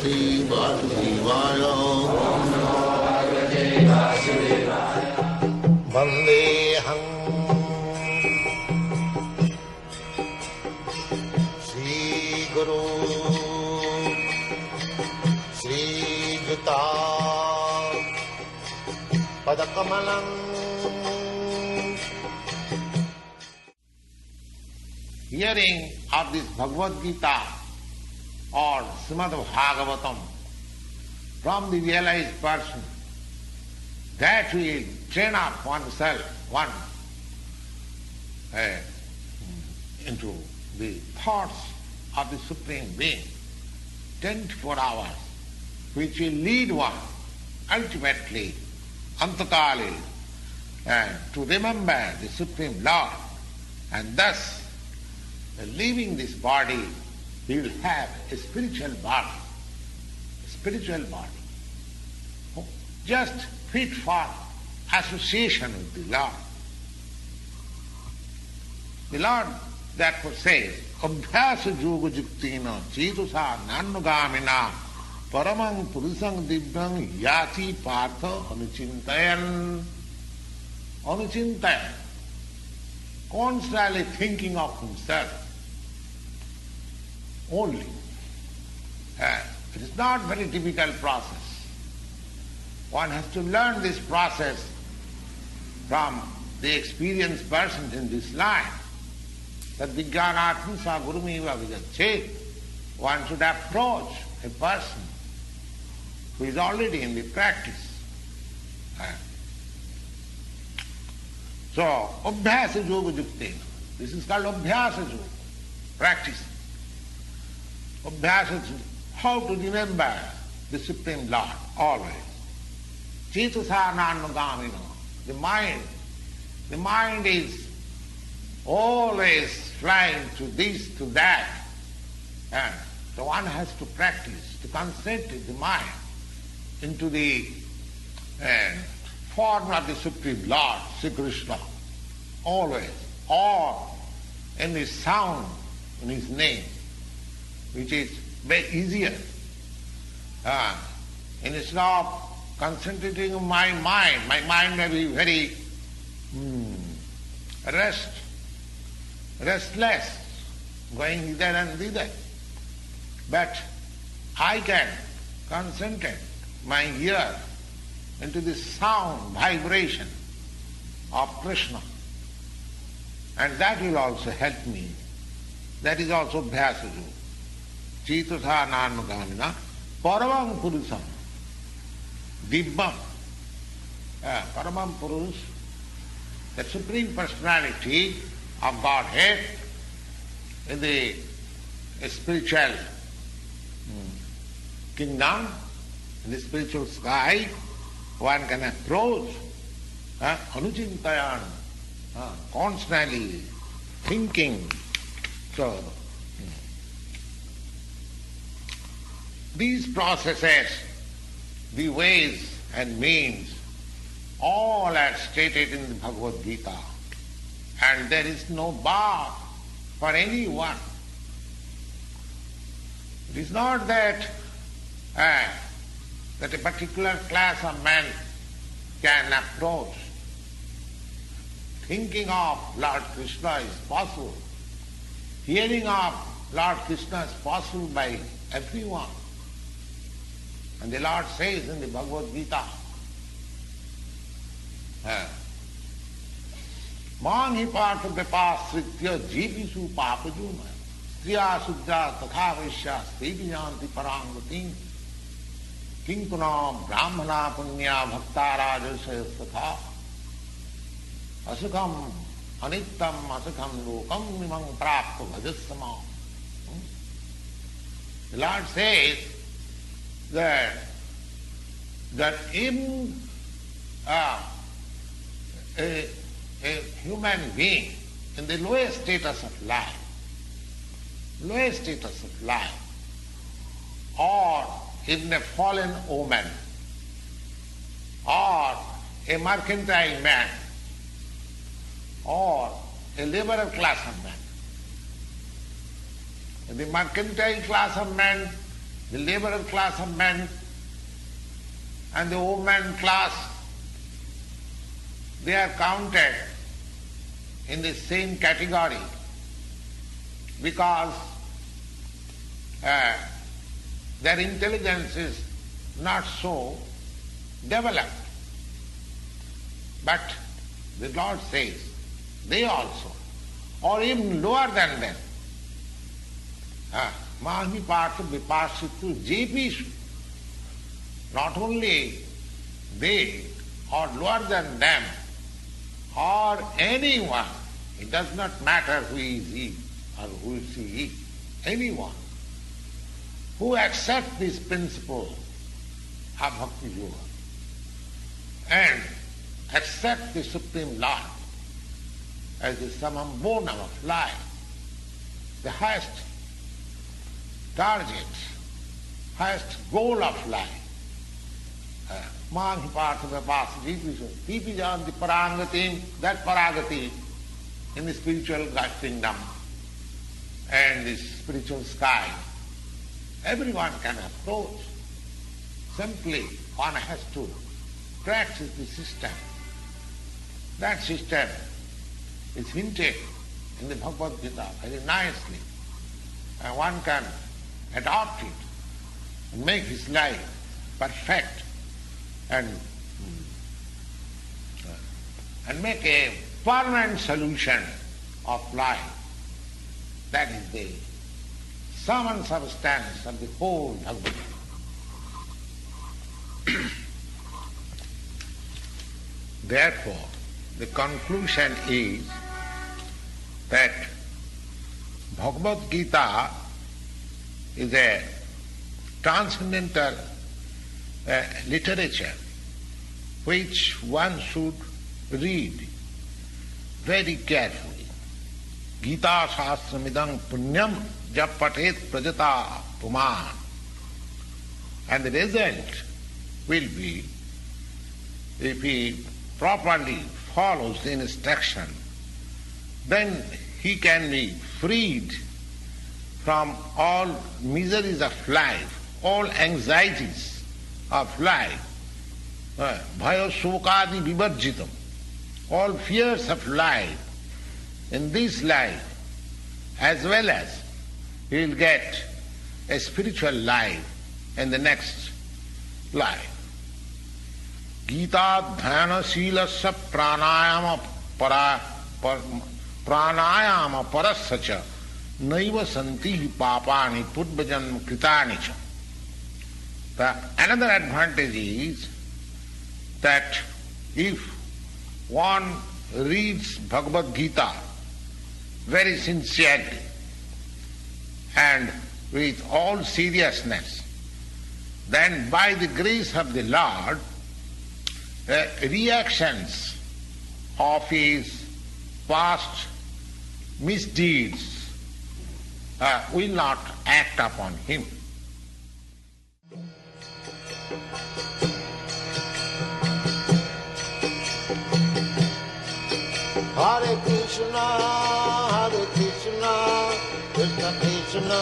Bhagavate Vasudevaya. Vandeham Sri Guru Sri Juta Padakamalam. Hearing of this Bhagavad-gita or Srimad Bhagavatam from the realized person, that will train up oneself, into the thoughts of the Supreme Being, 24 hours, which will lead one ultimately, antakali, to remember the Supreme Lord, and thus, leaving this body, he will have a spiritual body, just fit for association with the Lord. The Lord therefore says, Abhyasa yoga juktina chetusa nanugamina paramang purusang divyang yati partha anuchintayan. Constantly thinking of himself only. It is not a very difficult process. One has to learn this process from the experienced persons in this life. That vijnanatma sa gurumeva vijachet. One should approach a person who is already in the practice. So, abhyasa yoga juktena. This is called abhyasa yoga, practice. Abhyasa, how to remember the Supreme Lord always. Cetasa nanugamino. The mind is always flying to this, to that. And so one has to practice, to concentrate the mind into the form of the Supreme Lord, Sri Krishna, always, or in his sound, in his name, which is very easier. Instead of concentrating on my mind may be very restless, going hither and thither. But I can concentrate my ear into the sound, vibration of Krishna. And that will also help me. That is also Abhyasa Yoga. Cetasa nanugamina paramam purusam dibbam. Paramam Purus, the Supreme Personality of Godhead in the spiritual kingdom, in the spiritual sky, one can approach anuchintayan, constantly thinking. So, these processes, the ways and means, all are stated in the Bhagavad-gita. And there is no bar for anyone. It is not that a particular class of men can approach. Thinking of Lord Krishna is possible. Hearing of Lord Krishna is possible by everyone. And the Lord says in the Bhagavad-gita, Mang hi partha vipasritya jeevisu papajuna striya sudra tatha vaishya steviyanti parangvatim kinkuna brahmana punya bhakta rajasya tatha asukam anittam asukam lokam nimang prapta bhajasama. The Lord says that in a human being in the lowest status of life, or even a fallen woman, or a mercantile man, or a liberal class of man. In the mercantile class of men, the laborer class of men and the woman class, they are counted in the same category because their intelligence is not so developed. But the Lord says, they also, or even lower than them, Mahi Partha Vipashitu Jepishu, not only they or lower than them or anyone, it does not matter who is he or who is he, anyone who accepts this principle of Bhakti Yoga and accept the Supreme Lord as the summum bonum of life, the highest target, highest goal of life. Manhi Partha Vipasati Tipijanti Parangati, that Paragati in the spiritual kingdom and the spiritual sky, everyone can approach. Simply one has to practice the system. That system is hinted in the Bhagavad-gita very nicely, and one can adopt it and make his life perfect and make a permanent solution of life. That is the sum and substance of the whole Bhagavad-gita. Therefore, the conclusion is that Bhagavad-gita is a transcendental literature which one should read very carefully. Gita Shastramidam Punyam Jap Patet Prajata Puman. And the result will be, if he properly follows the instruction, then he can be freed from all miseries of life, all anxieties of life, bhaya shokadi vivarjitam, all fears of life in this life, as well as he will get a spiritual life in the next life. Gita dhyana silasya pranayama parasya naiva santi papani purvajanma kritani cha. Another advantage is that if one reads Bhagavad-gita very sincerely and with all seriousness, then by the grace of the Lord, reactions of his past misdeeds will not act upon him. Hare Krishna, Krishna Krishna,